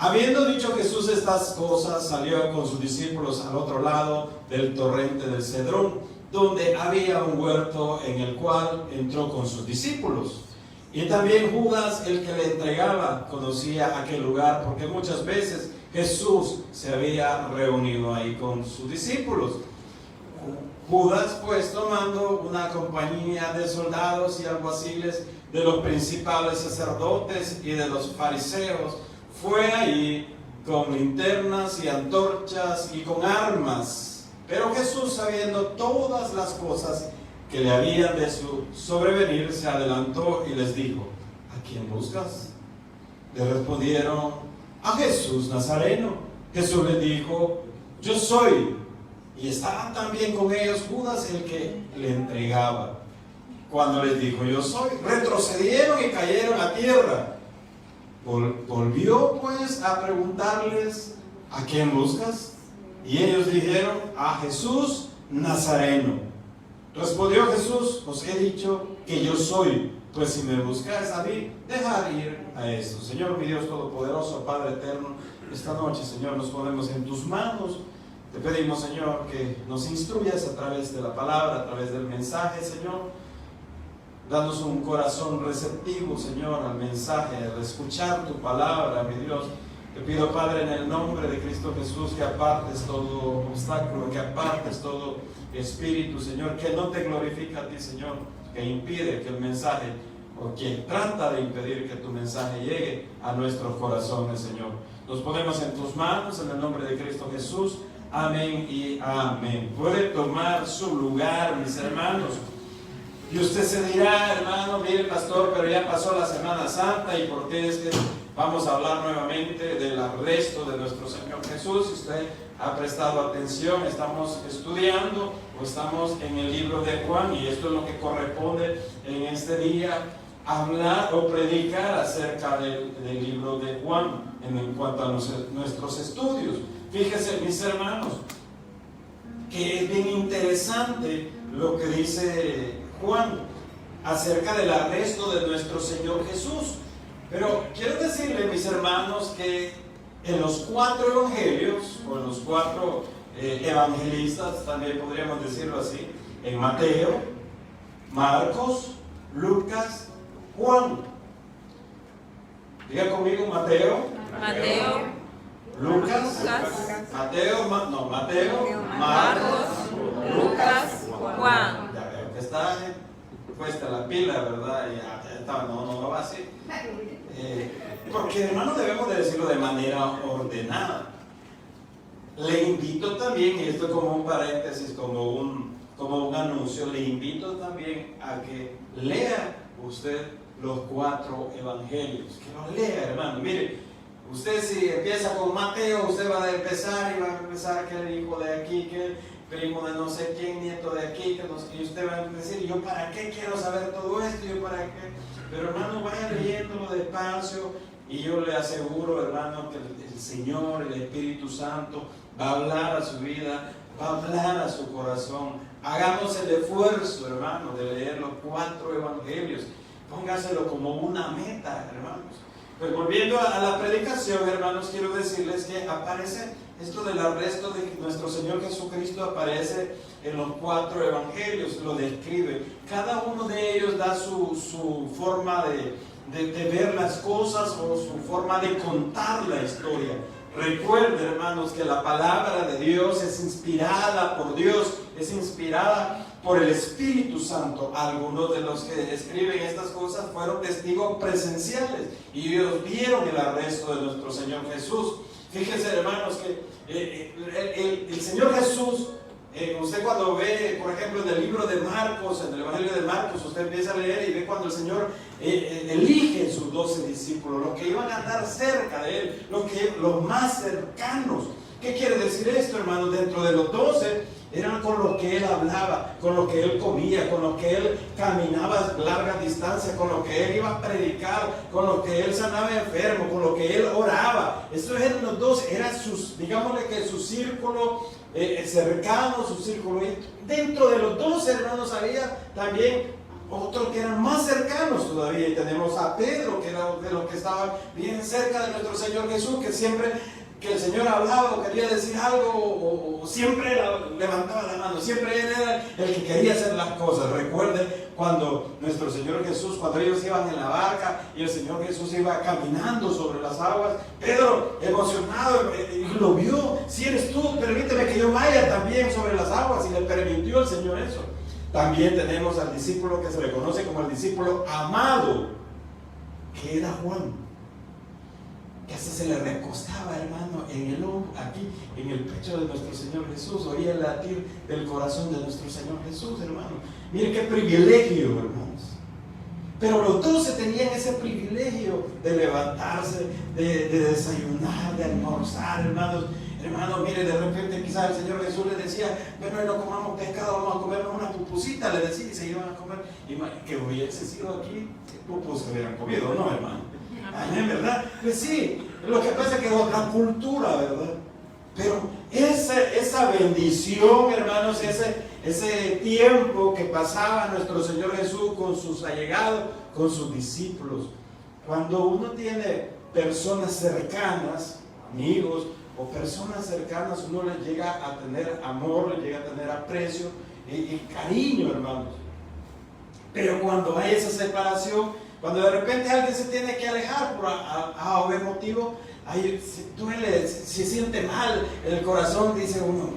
Habiendo dicho Jesús estas cosas, salió con sus discípulos al otro lado del torrente del Cedrón, donde había un huerto en el cual entró con sus discípulos. Y también Judas, el que le entregaba, conocía aquel lugar, porque muchas veces Jesús se había reunido ahí con sus discípulos. Judas, pues, tomando una compañía de soldados y alguaciles de los principales sacerdotes y de los fariseos, fue ahí con linternas y antorchas y con armas. Pero Jesús, sabiendo todas las cosas que le habían de sobrevenir, se adelantó y les dijo: ¿a quién buscas? Le respondieron: a Jesús Nazareno. Jesús les dijo: yo soy. Y estaba también con ellos Judas, el que le entregaba. Cuando les dijo: yo soy, retrocedieron y cayeron a tierra. Volvió pues a preguntarles: ¿a quién buscas? Y ellos dijeron: a Jesús Nazareno. Respondió Jesús: os he dicho que yo soy. Pues si me buscáis a mí, dejad ir a esto. Señor, mi Dios todopoderoso, Padre eterno, esta noche, Señor, nos ponemos en tus manos. Te pedimos, Señor, que nos instruyas a través de la palabra, a través del mensaje, Señor. Danos un corazón receptivo, Señor, al mensaje, al escuchar tu palabra, mi Dios. Te pido, Padre, en el nombre de Cristo Jesús, que apartes todo obstáculo, que apartes todo espíritu, Señor, que no te glorifica a ti, Señor, que impide que el mensaje, o que trata de impedir que tu mensaje llegue a nuestros corazones, Señor. Nos ponemos en tus manos, en el nombre de Cristo Jesús. Amén y amén. Puede tomar su lugar, mis hermanos. Y usted se dirá: hermano, mire, pastor, pero ya pasó la Semana Santa, ¿y por qué es que vamos a hablar nuevamente del arresto de nuestro Señor Jesús? Si usted ha prestado atención, estamos estudiando o estamos en el libro de Juan, y esto es lo que corresponde en este día, hablar o predicar acerca del libro de Juan en cuanto a nuestros estudios. Fíjense, mis hermanos, que es bien interesante lo que dice Juan acerca del arresto de nuestro Señor Jesús. Pero quiero decirle, mis hermanos, que en los 4 evangelios, o en los 4 evangelistas, también podríamos decirlo así, en Mateo, Marcos, Lucas, Juan. Diga conmigo: Mateo, Lucas, Mateo, Marcos, Lucas, Juan. Ya veo que está puesta la pila, ¿verdad? No va así. Porque, hermanos, debemos de decirlo de manera ordenada. Le invito también, y esto es como un paréntesis, como un anuncio, le invito también a que lea usted los 4 evangelios. Que los lea, hermano. Mire, usted si empieza con Mateo, usted va a empezar y va a empezar que el hijo de aquí, que el primo de no sé quién, nieto de aquí, y usted va a decir: ¿yo para qué quiero saber todo esto? ¿Yo para qué? Pero, hermano, vaya leyéndolo despacio, y yo le aseguro, hermano, que el Señor, el Espíritu Santo, va a hablar a su vida, va a hablar a su corazón. Hagamos el esfuerzo, hermano, de leer los 4 evangelios. Póngaselo como una meta, hermanos. Pues volviendo a la predicación, hermanos, quiero decirles que aparece esto del arresto de nuestro Señor Jesucristo, aparece en los 4 evangelios, lo describe. Cada uno de ellos da su forma de ver las cosas, o su forma de contar la historia. Recuerden, hermanos, que la palabra de Dios es inspirada por Dios, es inspirada por el Espíritu Santo. Algunos de los que escriben estas cosas fueron testigos presenciales, y ellos vieron el arresto de nuestro Señor Jesús. Fíjense, hermanos, que el Señor Jesús, usted cuando ve, por ejemplo, en el libro de Marcos, en el Evangelio de Marcos, usted empieza a leer y ve cuando el Señor elige sus 12 discípulos, los que iban a estar cerca de Él, los más cercanos. ¿Qué quiere decir esto, hermanos? Dentro de los 12 eran con los que Él hablaba, con los que Él comía, con los que Él caminaba largas distancias, con los que Él iba a predicar, con los que Él sanaba enfermos, con los que Él oraba. Estos eran los 12, eran digámosle que su círculo cercano, su círculo. Dentro de los 12, hermanos, había también otros que eran más cercanos todavía. Y tenemos a Pedro, que era de los que estaban bien cerca de nuestro Señor Jesús, que siempre que el Señor hablaba o quería decir algo, o siempre levantaba la mano, siempre él era el que quería hacer las cosas. Recuerden cuando nuestro Señor Jesús, cuando ellos iban en la barca y el Señor Jesús iba caminando sobre las aguas, Pedro, emocionado, lo vio: si eres tú, permíteme que yo vaya también sobre las aguas, y le permitió el Señor eso. También tenemos al discípulo que se le conoce como el discípulo amado, que era Juan, que hasta se le recostaba, hermano, en el hombro, aquí, en el pecho de nuestro Señor Jesús. Oía el latir del corazón de nuestro Señor Jesús, hermano. Miren qué privilegio, hermanos. Pero los 12 tenían ese privilegio de levantarse, de desayunar, de almorzar, hermanos. Hermano, mire, de repente quizás el Señor Jesús les decía: bueno, no comamos pescado, vamos a comernos una pupusita, le decía, y se iban a comer. Y que hubiese sido aquí, ¿qué pupus se hubieran comido? No, hermano. Amén, ¿verdad? Pues sí, lo que pasa es que es otra cultura, ¿verdad? Pero esa bendición, hermanos, ese tiempo que pasaba nuestro Señor Jesús con sus allegados, con sus discípulos. Cuando uno tiene personas cercanas, amigos o personas cercanas, uno les llega a tener amor, les llega a tener aprecio y cariño, hermanos. Pero cuando hay esa separación, cuando de repente alguien se tiene que alejar por A o B motivo, ahí se duele, se siente mal, el corazón dice uno: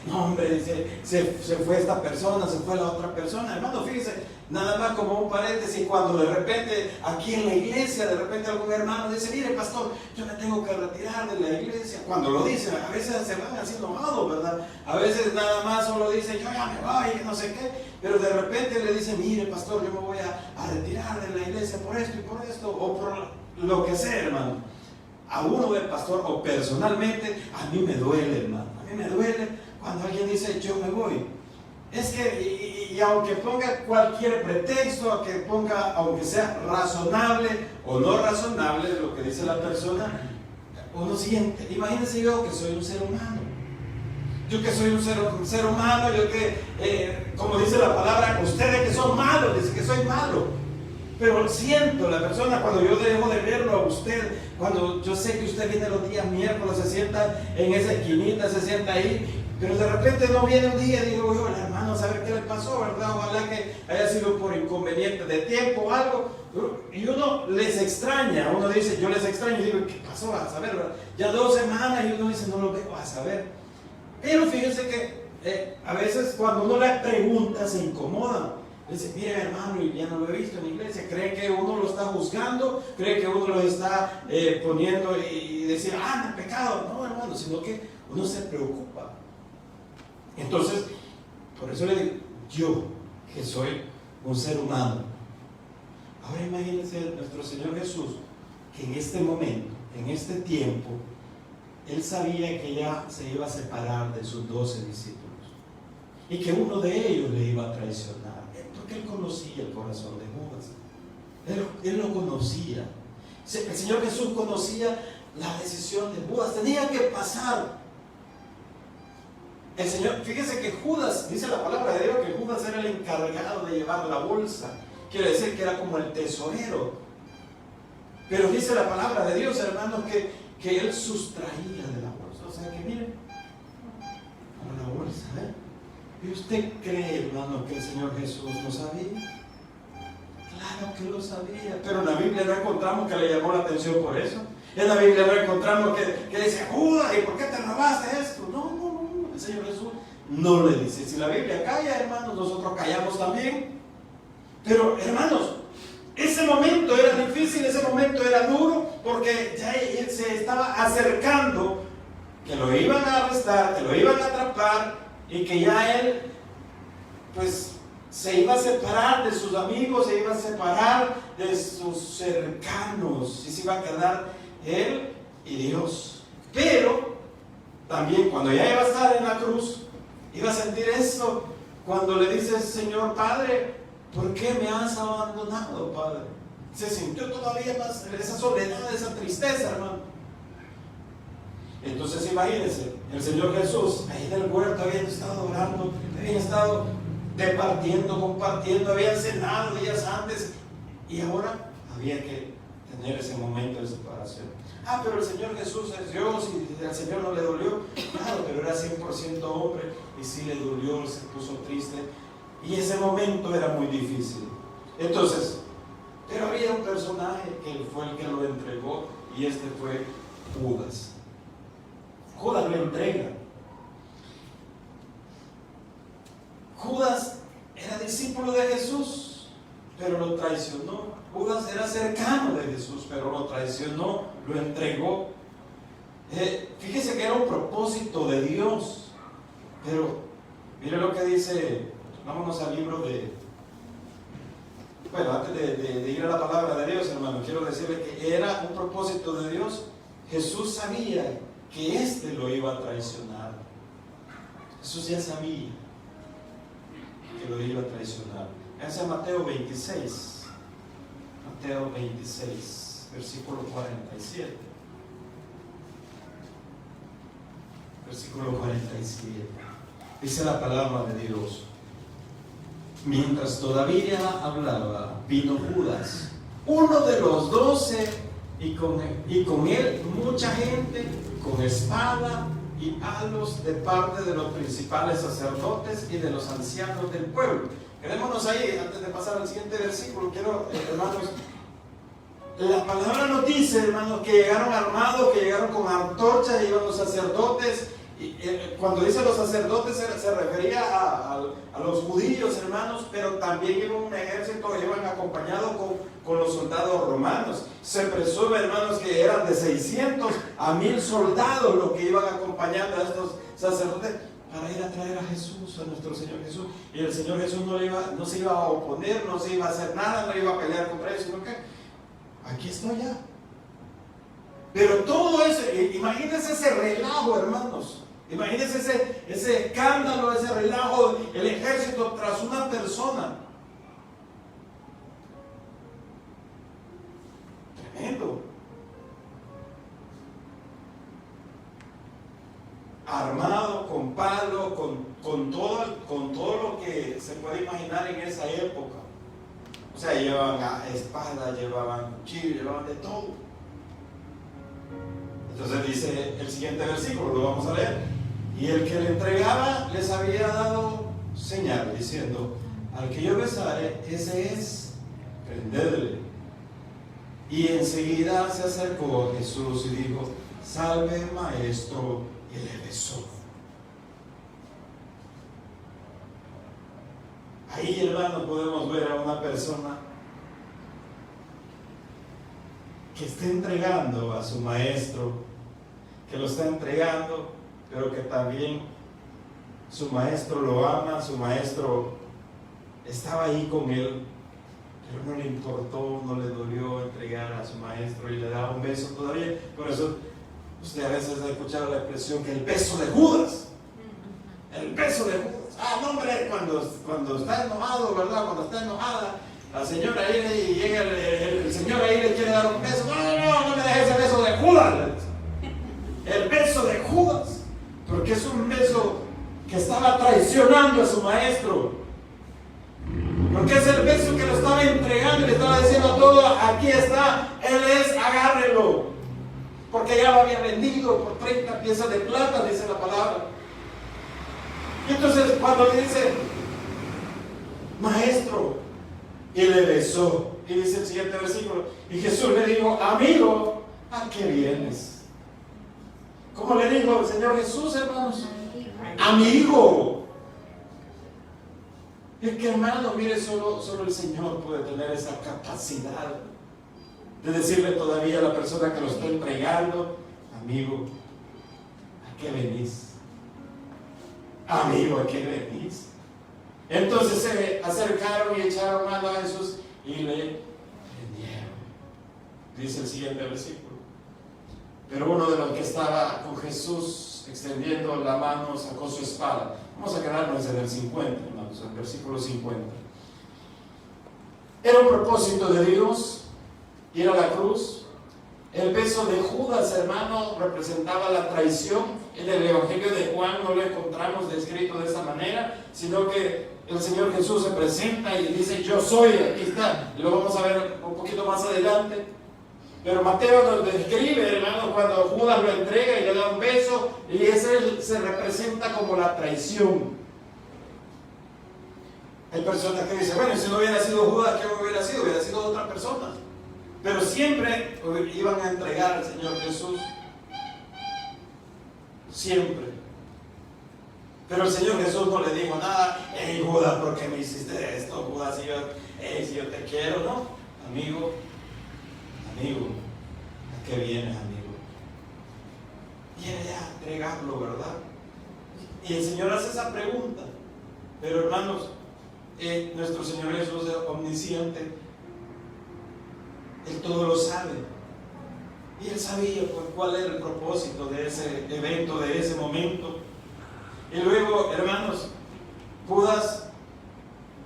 no, hombre, dice, se fue esta persona, se fue la otra persona. Hermano, fíjese, nada más como un paréntesis, cuando de repente aquí en la iglesia, de repente algún hermano dice: mire, pastor, yo me tengo que retirar de la iglesia. Cuando lo dicen, a veces se van así enojados, ¿verdad? A veces nada más solo dicen: yo ya me voy, no sé qué. Pero de repente le dicen: mire, pastor, yo me voy a retirar de la iglesia por esto, o por lo que sea, hermano. A uno del pastor, o personalmente, a mí me duele, hermano. A mí me duele cuando alguien dice: yo me voy. Es que, y aunque ponga cualquier pretexto, aunque sea razonable o no razonable lo que dice la persona, uno siente. Imagínense yo que soy un ser humano. Yo que soy un ser humano, yo que, como dice la palabra, ustedes que son malos, dice que soy malo. Pero siento la persona cuando yo dejo de verlo a usted, cuando yo sé que usted viene los días miércoles, se sienta en esa esquinita, se sienta ahí, pero de repente no viene un día y digo yo: hermano, ¿sabe qué le pasó, verdad? Ojalá que haya sido por inconveniente de tiempo o algo. Y uno les extraña, uno dice: yo les extraño, y digo: ¿qué pasó? A saber, ¿verdad? Ya 2 semanas, y uno dice: no lo veo, a saber. Pero fíjense que a veces cuando uno le pregunta se incomoda. Dice: mire, hermano, y ya no lo he visto en la iglesia. Cree que uno lo está juzgando, cree que uno lo está poniendo y decir: no, pecado. No, hermano, sino que uno se preocupa. Entonces, por eso le digo: yo, que soy un ser humano. Ahora imagínense nuestro Señor Jesús, que en este momento, en este tiempo, Él sabía que ya se iba a separar de sus 12 discípulos y que uno de ellos le iba a traicionar, porque Él conocía el corazón de Judas. Él lo conocía. El Señor Jesús conocía la decisión de Judas. Tenía que pasar. El Señor, fíjese que Judas, dice la palabra de Dios, que Judas era el encargado de llevar la bolsa. Quiere decir que era como el tesorero. Pero dice la palabra de Dios, hermanos, que él sustraía de la bolsa. O sea que miren, como la bolsa, ¿eh? ¿Y usted cree, hermano, que el Señor Jesús lo sabía? Claro que lo sabía, pero en la Biblia no encontramos que le llamó la atención por eso. En la Biblia no encontramos que dice: Judas, ¿y por qué te robaste esto? No, el Señor Jesús no le dice. Si la Biblia calla, hermanos, nosotros callamos también. Pero, hermanos, ese momento era difícil, ese momento era duro, porque ya él se estaba acercando, que lo iban a arrestar, que lo iban a atrapar, y que ya él, pues, se iba a separar de sus amigos, se iba a separar de sus cercanos, y se iba a quedar él y Dios. Pero también cuando ya iba a estar en la cruz, iba a sentir eso cuando le dice: Señor Padre, ¿por qué me has abandonado, Padre? Se sintió todavía más esa soledad, esa tristeza, hermano. Entonces imagínense, el Señor Jesús ahí en el huerto, habiendo estado orando, habían estado departiendo, compartiendo, habían cenado días antes y ahora había que tener ese momento de separación. Pero el Señor Jesús es Dios y al Señor no le dolió. Claro, pero era 100% hombre y sí le dolió, se puso triste y ese momento era muy difícil. Entonces, pero había un personaje que fue el que lo entregó y este fue Judas. Judas lo entrega. Judas era discípulo de Jesús, pero lo traicionó. Judas era cercano de Jesús, pero lo traicionó, lo entregó. Fíjese que era un propósito de Dios. Pero mire lo que dice, vámonos al libro de... Bueno, antes de ir a la palabra de Dios, hermano, quiero decirle que era un propósito de Dios. Jesús sabía que éste lo iba a traicionar. Jesús ya sabía que lo iba a traicionar. Ese es Mateo 26. Mateo 26, versículo 47. Versículo 47. Dice la palabra de Dios: mientras todavía hablaba, vino Judas, uno de los 12, y con él mucha gente con espada y palos de parte de los principales sacerdotes y de los ancianos del pueblo. Quedémonos ahí antes de pasar al siguiente versículo. Quiero, hermanos, la palabra nos dice, hermanos, que llegaron armados, que llegaron con antorchas, iban los sacerdotes. Y cuando dice los sacerdotes se refería a los judíos, hermanos, pero también iba un ejército, iban acompañados con los soldados romanos. Se presume, hermanos, que eran de 600 a 1000 soldados los que iban acompañando a estos sacerdotes para ir a traer a Jesús, a nuestro Señor Jesús. Y el Señor Jesús no se iba a oponer, no se iba a hacer nada, no iba a pelear contra ellos, sino que aquí estoy ya. Pero todo eso, imagínense ese relajo, hermanos. Imagínense ese escándalo, ese relajo, el ejército tras una persona. Tremendo. Armado, con palo, con todo lo que se puede imaginar en esa época. O sea, llevaban espada, llevaban cuchillo, llevaban de todo. Entonces dice el siguiente versículo, lo vamos a leer. Y el que le entregaba les había dado señal, diciendo: al que yo besare, ese es, prendedle. Y enseguida se acercó a Jesús y dijo: salve, maestro, y le besó. Ahí, hermano, podemos ver a una persona que está entregando a su maestro, que lo está entregando, pero que también su maestro lo ama, su maestro estaba ahí con él, pero no le importó, no le dolió entregar a su maestro y le daba un beso todavía. Por eso usted a veces ha escuchado la expresión que el beso de Judas, el beso de Judas. No, hombre, cuando está enojado, ¿verdad? Cuando está enojada la señora ahí y llega el señor ahí le quiere dar un beso. No me dejes ese beso de Judas. El beso de Judas. Porque es un beso que estaba traicionando a su maestro. Porque es el beso que lo estaba entregando y le estaba diciendo todo: aquí está, él es, agárrelo. Porque ya lo había vendido por 30 piezas de plata, dice la palabra. Y entonces cuando le dice: maestro, y le besó, y dice el siguiente versículo: y Jesús le dijo: amigo, ¿a qué vienes? ¿Cómo le dijo el Señor Jesús, hermanos? Amigo. Es que, hermano, mire, solo el Señor puede tener esa capacidad de decirle todavía a la persona que lo está entregando: amigo, ¿a qué venís? Amigo, ¿a qué venís? Entonces se acercaron y echaron mano a Jesús y le prendieron. Dice el siguiente versículo: pero uno de los que estaba con Jesús extendiendo la mano sacó su espada. Vamos a quedarnos en el 50, hermanos, en el versículo 50. Era un propósito de Dios ir a la cruz. El beso de Judas, hermano, representaba la traición. En el Evangelio de Juan no lo encontramos descrito de esa manera, sino que el Señor Jesús se presenta y dice: yo soy, aquí está. Y lo vamos a ver un poquito más adelante. Pero Mateo nos describe, hermanos, cuando Judas lo entrega y le da un beso, y ese se representa como la traición. Hay personas que dicen: bueno, si no hubiera sido Judas, ¿qué hubiera sido? Hubiera sido otra persona. Pero siempre iban a entregar al Señor Jesús. Siempre. Pero el Señor Jesús no le dijo nada: hey Judas, ¿por qué me hiciste esto? Judas, si yo te quiero, ¿no? Amigo, ¿a qué vienes, amigo? Viene a entregarlo, ¿verdad? Y el Señor hace esa pregunta. Pero hermanos, nuestro Señor Jesús es omnisciente. Él todo lo sabe. Y Él sabía cuál era el propósito de ese evento, de ese momento. Y luego, hermanos, Judas,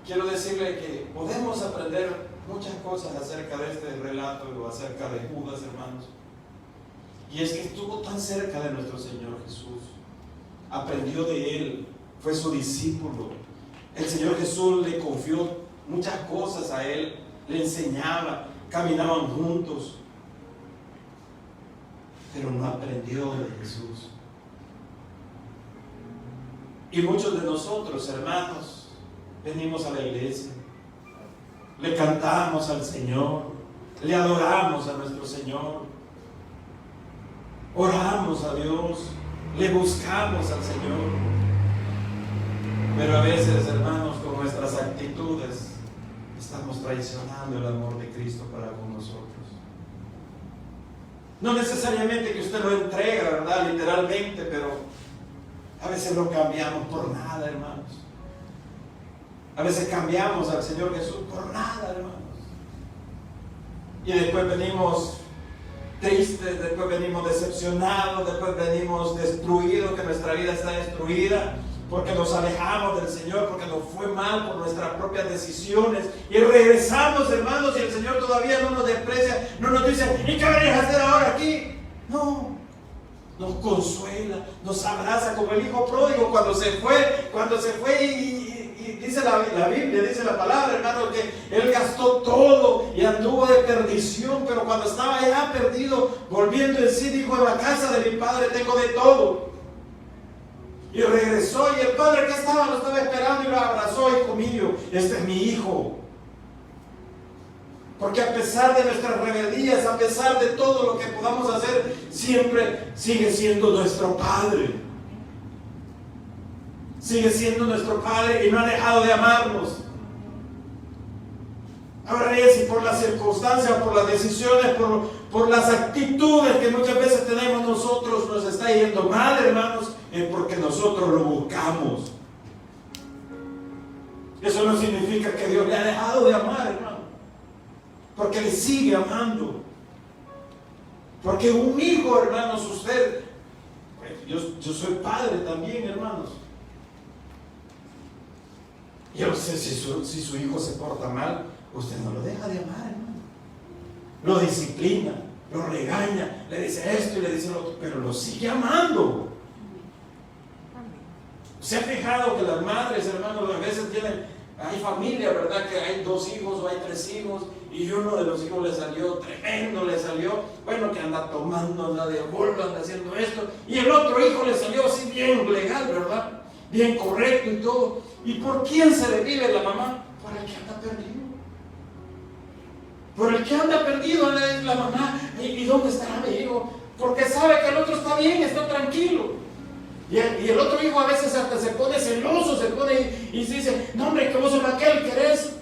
quiero decirle que podemos aprender muchas cosas acerca de este relato o acerca de Judas, hermanos. Y es que estuvo tan cerca de nuestro Señor Jesús, aprendió de Él, fue su discípulo. El Señor Jesús le confió muchas cosas a Él, le enseñaba, caminaban juntos, pero no aprendió de Jesús. Y muchos de nosotros, hermanos, venimos a la iglesia, le cantamos al Señor, le adoramos a nuestro Señor, oramos a Dios, le buscamos al Señor. Pero a veces, hermanos, con nuestras actitudes estamos traicionando el amor de Cristo para con nosotros. No necesariamente que usted lo entrega, ¿verdad? Literalmente, pero a veces lo cambiamos por nada, hermanos. A veces cambiamos al Señor Jesús por nada, hermanos. Y después venimos tristes, después venimos decepcionados, después venimos destruidos, que nuestra vida está destruida, porque nos alejamos del Señor, porque nos fue mal por nuestras propias decisiones. Y regresamos, hermanos, y el Señor todavía no nos desprecia, no nos dice: ¿y qué venís a hacer ahora aquí? No. Nos consuela, nos abraza como el hijo pródigo cuando se fue y dice la Biblia, dice la palabra, hermano, que él gastó todo y anduvo de perdición, pero cuando estaba ya perdido, volviendo en sí, dijo: en la casa de mi padre tengo de todo. Y regresó, y el padre que estaba lo estaba esperando y lo abrazó: hijo mío, este es mi hijo. Porque a pesar de nuestras rebeldías, a pesar de todo lo que podamos hacer, siempre sigue siendo nuestro Padre. Sigue siendo nuestro Padre y no ha dejado de amarnos. Ahora bien, si por las circunstancias, por las decisiones, por las actitudes que muchas veces tenemos nosotros nos está yendo mal, hermanos, es porque nosotros lo buscamos. Eso no significa que Dios le ha dejado de amar, hermano. Porque le sigue amando. Porque un hijo, hermanos, usted, yo soy padre también, hermanos. Yo no sé si su hijo se porta mal, usted no lo deja de amar, hermano. Lo disciplina, lo regaña, le dice esto y le dice lo otro, pero lo sigue amando. ¿Se ha fijado que las madres, hermanos, a veces hay familia, ¿verdad? Que hay 2 hijos o hay 3 hijos, y uno de los hijos le salió tremendo, bueno, que anda tomando, anda de burla, anda haciendo esto, y el otro hijo le salió así bien legal, ¿verdad? Bien correcto y todo. ¿Y por quién se le vive la mamá? Por el que anda perdido. Por el que anda perdido la mamá. ¿Y dónde estará mi hijo? Porque sabe que el otro está bien, está tranquilo. Y el otro hijo a veces hasta se pone celoso, y se dice: no, hombre, que vos sos aquel que eres,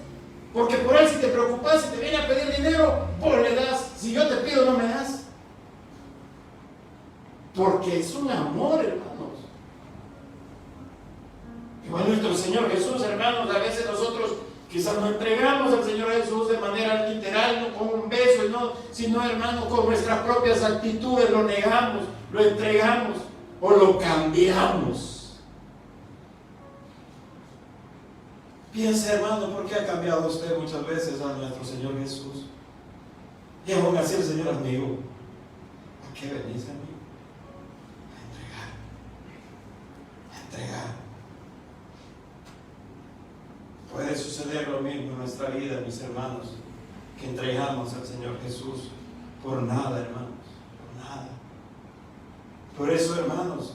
porque por él si te preocupas, si te viene a pedir dinero, vos le das. Si yo te pido, no me das. Porque es un amor, hermanos. Igual nuestro Señor Jesús, hermanos, a veces nosotros quizás no entregamos al Señor Jesús de manera literal, no con un beso, sino, hermanos, con nuestras propias actitudes lo negamos, lo entregamos o lo cambiamos. Piensa, hermano, ¿por qué ha cambiado usted muchas veces a nuestro Señor Jesús? Y aún así el Señor, amigo, ¿a qué venís, amigo? A entregar. suceder lo mismo en nuestra vida, mis hermanos, que entregamos al Señor Jesús por nada, hermanos, por nada. Por eso, hermanos,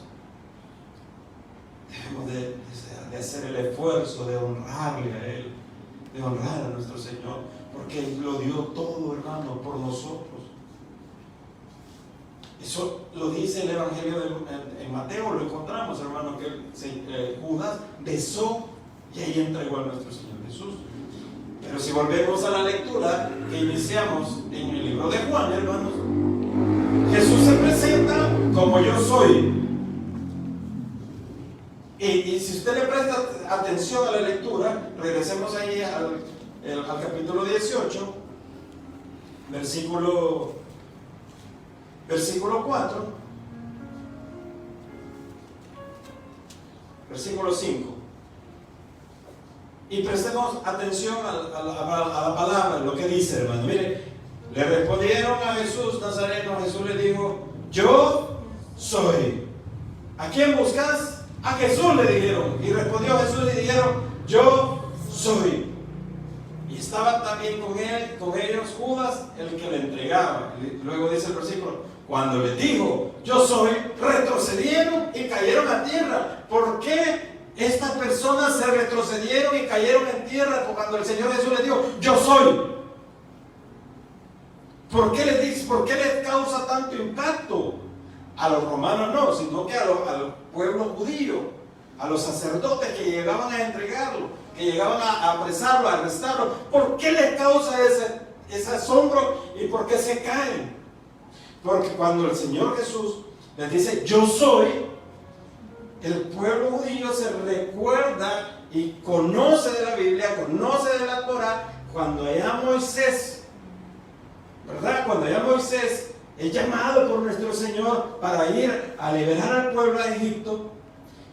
debemos de hacer el esfuerzo de honrarle a Él, de honrar a nuestro Señor, porque Él lo dio todo, hermano, por nosotros. Eso lo dice el Evangelio en Mateo, lo encontramos, hermano, que Judas besó y ahí entregó a nuestro Señor Jesús. Pero si volvemos a la lectura que iniciamos en el libro de Juan, hermanos, Jesús se presenta como yo soy. Y si usted le presta atención a la lectura, regresemos ahí al capítulo 18, versículo 4, versículo 5. Y prestemos atención a la palabra, lo que dice, hermano. Mire, le respondieron a Jesús Nazareno. Jesús le dijo: yo soy. ¿A quién buscas? A Jesús, le dijeron. Y respondió Jesús y le dijeron: yo soy. Y estaba también con ellos Judas, el que le entregaba. Luego dice el versículo: cuando le dijo yo soy, retrocedieron y cayeron a tierra. ¿Por qué estas personas se retrocedieron y cayeron en tierra cuando el Señor Jesús les dijo yo soy? ¿Por qué les causa tanto impacto? A los romanos no, sino que al pueblo judío, a los sacerdotes que llegaban a entregarlo, que llegaban a apresarlo, a arrestarlo. ¿Por qué les causa ese asombro y por qué se caen? Porque cuando el Señor Jesús les dice yo soy, el pueblo judío se recuerda y conoce de la Biblia, conoce de la Torah, cuando allá Moisés, ¿verdad? Cuando allá Moisés es llamado por nuestro Señor para ir a liberar al pueblo de Egipto.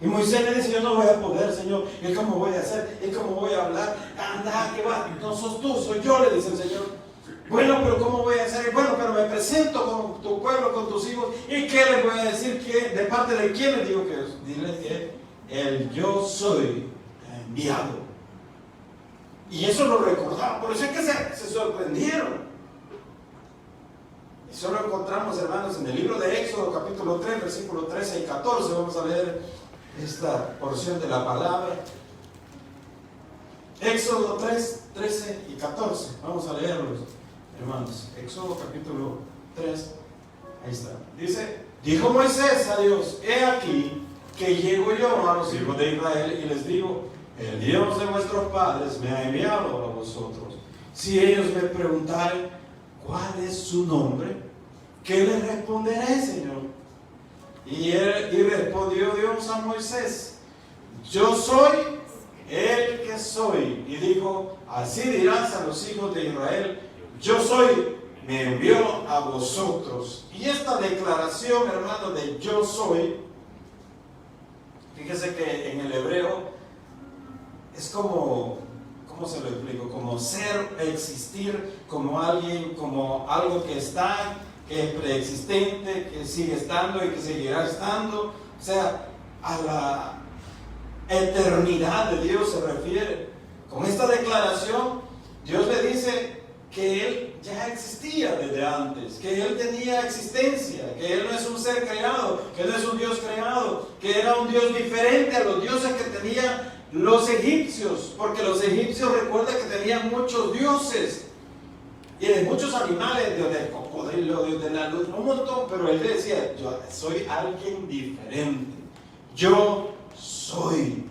Y Moisés le dice: yo no voy a poder, Señor. ¿Y cómo voy a hacer? ¿Y cómo voy a hablar? Anda, que va, no sos tú, soy yo, le dice el Señor. Bueno, pero ¿cómo voy a hacer? Bueno, pero me presento con tu pueblo, con tus hijos. ¿Y qué les voy a decir? ¿De parte de quién les digo que es? Dile que el yo soy enviado. Y eso lo recordaba. Por eso es que se sorprendieron. Eso lo encontramos, hermanos, en el libro de Éxodo, capítulo 3, versículos 13 y 14. Vamos a leer esta porción de la palabra. Éxodo 3, 13 y 14. Vamos a leerlos, hermanos. Éxodo capítulo 3. Ahí está. Dice: dijo Moisés a Dios: he aquí que llego yo a los hijos de Israel y les digo: el Dios de vuestros padres me ha enviado a vosotros. Si ellos me preguntaren ¿cuál es su nombre? ¿Qué les responderé, Señor? Y respondió Dios a Moisés: yo soy el que soy. Y dijo: así dirás a los hijos de Israel: yo soy, me envió a vosotros. Y esta declaración, hermano, de yo soy, fíjese que en el hebreo es como, ¿cómo se lo explico? Como ser, existir, como alguien, como algo que está, que es preexistente, que sigue estando y que seguirá estando. O sea, a la eternidad de Dios se refiere. Con esta declaración, Dios le dice que Él ya existía desde antes, que Él tenía existencia, que Él no es un ser creado, que no es un Dios creado, que era un Dios diferente a los dioses que tenían los egipcios, porque los egipcios, recuerda que tenían muchos dioses y de muchos animales, de cocodrilo, de la luz, un montón, pero él decía: yo soy alguien diferente, yo soy,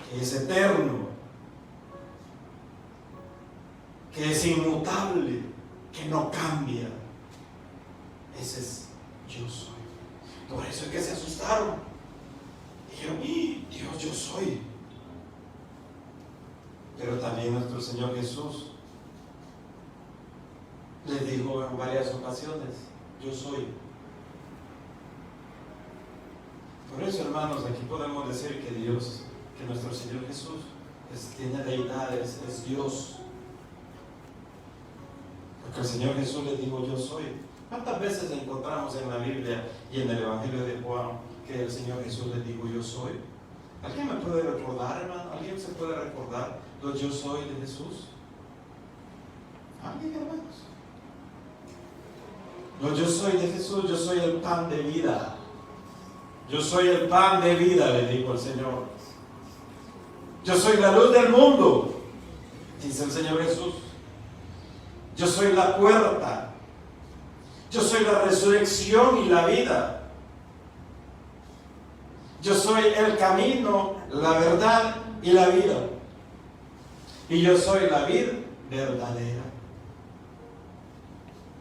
que es eterno, que es inmutable, que no cambia. Ese es yo soy. Por eso es que se asustaron. Dijeron: Dios, yo soy. Pero también nuestro Señor Jesús les dijo en varias ocasiones: yo soy. Por eso, hermanos, aquí podemos decir que Dios, que nuestro Señor Jesús tiene deidades, es Dios. Porque el Señor Jesús les dijo: yo soy. ¿Cuántas veces encontramos en la Biblia y en el Evangelio de Juan que el Señor Jesús les dijo: yo soy? ¿Alguien me puede recordar, hermano? ¿Alguien se puede recordar lo yo soy de Jesús? ¿Alguien, hermanos? Lo yo soy de Jesús, yo soy el pan de vida. Yo soy el pan de vida, le dijo el Señor. Yo soy la luz del mundo, dice el Señor Jesús. Yo soy la puerta. Yo soy la resurrección y la vida. Yo soy el camino, la verdad y la vida. Y yo soy la vid verdadera.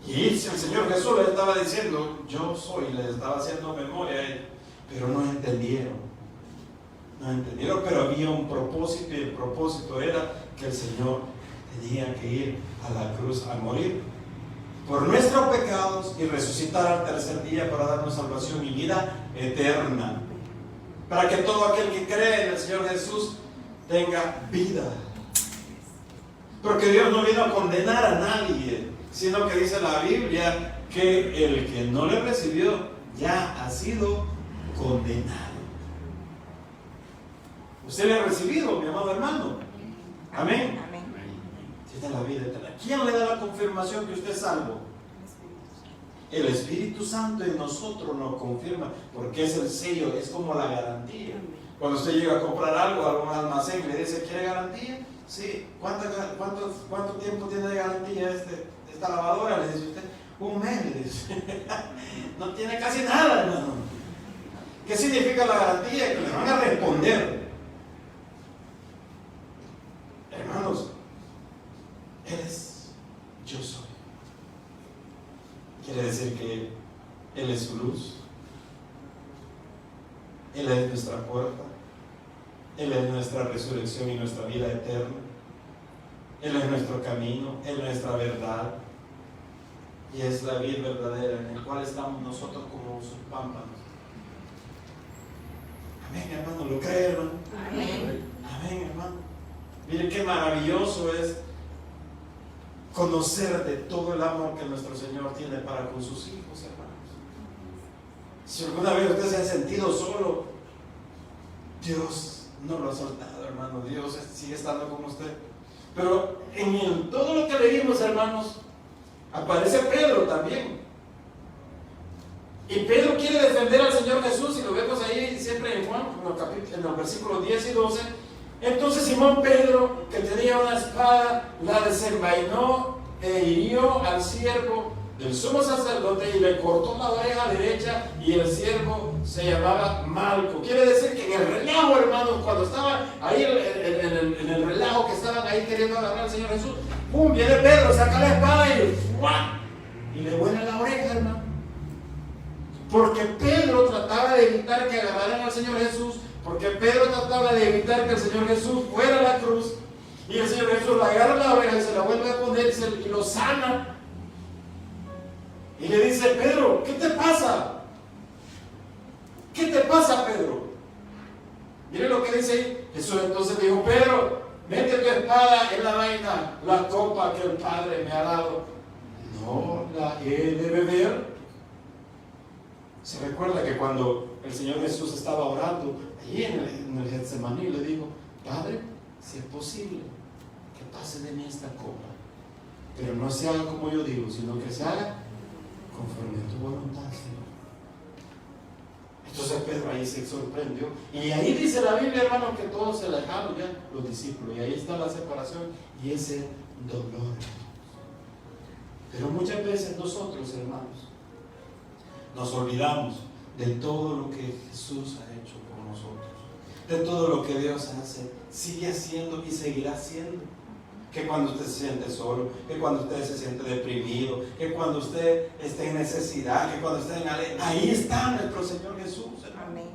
Y el Señor Jesús le estaba diciendo, yo soy, le estaba haciendo memoria a él, pero no entendieron. No entendieron, pero había un propósito, y el propósito era que el Señor tenía que ir a la cruz a morir por nuestros pecados y resucitar al tercer día para darnos salvación y vida eterna. Para que todo aquel que cree en el Señor Jesús tenga vida. Porque Dios no vino a condenar a nadie, sino que dice la Biblia que el que no le recibió ya ha sido condenado. Usted le ha recibido, mi amado hermano. Amén. Tiene la vida eterna. ¿Quién le da la confirmación que usted es salvo? El Espíritu Santo en nosotros nos confirma, porque es el sello, es como la garantía. Cuando usted llega a comprar algo a algún almacén, le dice, ¿quiere garantía? Sí. ¿Cuánto tiempo tiene de garantía esta lavadora? Le dice usted, un mes, le dice. No tiene casi nada, hermano. ¿Qué significa la garantía? Que le van a responder. Hermanos, Él es yo soy. Quiere decir que Él es su luz. Él es nuestra puerta. Él es nuestra resurrección y nuestra vida eterna. Él es nuestro camino. Él es nuestra verdad. Y es la vida verdadera en la cual estamos nosotros como sus pámpanos. Amén, hermano. ¿Lo cree, hermano? Amén. Amén, hermano. Mire qué maravilloso es conocer de todo el amor que nuestro Señor tiene para con sus hijos, hermanos. Si alguna vez usted se ha sentido solo, Dios no lo ha soltado, hermano. Dios sigue estando con usted. Pero en todo lo que leímos, hermanos, aparece Pedro también. Y Pedro quiere defender al Señor Jesús, y lo vemos ahí siempre en Juan, en los versículos 10 y 12. Entonces Simón Pedro, que tenía una espada, la desenvainó e hirió al siervo del sumo sacerdote y le cortó la oreja derecha, y el siervo se llamaba Malco. Quiere decir que en el relajo, hermanos, cuando estaban ahí en el relajo que estaban ahí queriendo agarrar al Señor Jesús, ¡pum! Viene Pedro, saca la espada y le vuela la oreja, hermano. Porque Pedro trataba de evitar que agarraran al Señor Jesús. Porque Pedro trataba de evitar que el Señor Jesús fuera a la cruz, y el Señor Jesús le agarra la oreja y se la vuelve a poner y lo sana. Y le dice, Pedro, ¿qué te pasa? ¿Qué te pasa, Pedro? Mire lo que dice ahí. Jesús entonces dijo, Pedro, mete tu espada en la vaina, la copa que el Padre me ha dado, ¿no la he de beber? Se recuerda que cuando el Señor Jesús estaba orando allí en el Getsemaní, le dijo, Padre, si es posible, que pase de mí esta copa, pero no se haga como yo digo, sino que se haga conforme a tu voluntad, Señor. Entonces Pedro ahí se sorprendió, y ahí dice la Biblia, hermano, que todos se alejaron ya, los discípulos, y ahí está la separación y ese dolor. Pero muchas veces nosotros, hermanos, nos olvidamos de todo lo que Jesús ha hecho por nosotros, de todo lo que Dios hace, sigue haciendo y seguirá haciendo. Que cuando usted se siente solo, que cuando usted se siente deprimido, que cuando usted esté en necesidad, que cuando esté en alegría, ahí está nuestro Señor Jesús, hermano. Amén.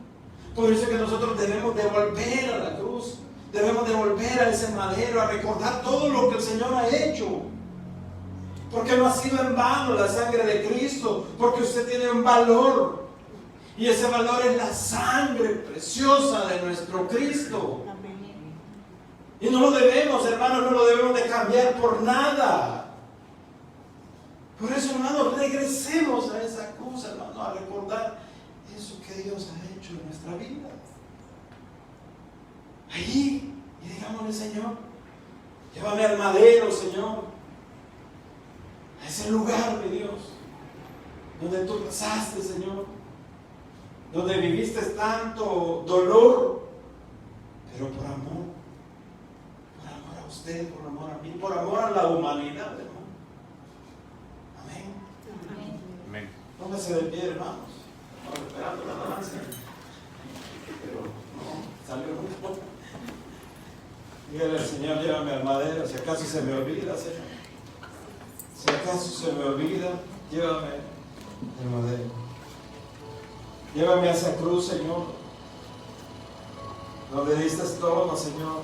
Por eso es que nosotros debemos de volver a la cruz, debemos de volver a ese madero, a recordar todo lo que el Señor ha hecho. Porque no ha sido en vano la sangre de Cristo, porque usted tiene un valor, y ese valor es la sangre preciosa de nuestro Cristo. Y no lo debemos, hermanos, no lo debemos de cambiar por nada. Por eso, hermanos, regresemos a esa cruz, hermanos, a recordar eso que Dios ha hecho en nuestra vida. allí y digámosle: Señor, llévame al madero, Señor, a ese lugar, mi Dios, donde tú pasaste, Señor, donde viviste tanto dolor, pero por amor a usted, por amor a mí, por amor a la humanidad, hermano. Amén. Amén. Póngase de pie, hermanos. Estamos esperando la alabanza, pero no, salió muy poco. Dígale al Señor: llévame al madero. Si acaso se me olvida, Señor, si acaso se me olvida, llévame al madero. Llévame a esa cruz, Señor, donde diste todo, Señor,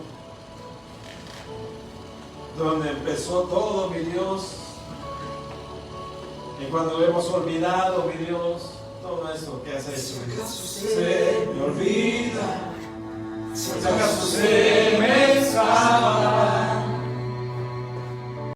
donde empezó todo, mi Dios. Y cuando hemos olvidado, mi Dios, todo esto que has hecho, se me olvida. Si acaso se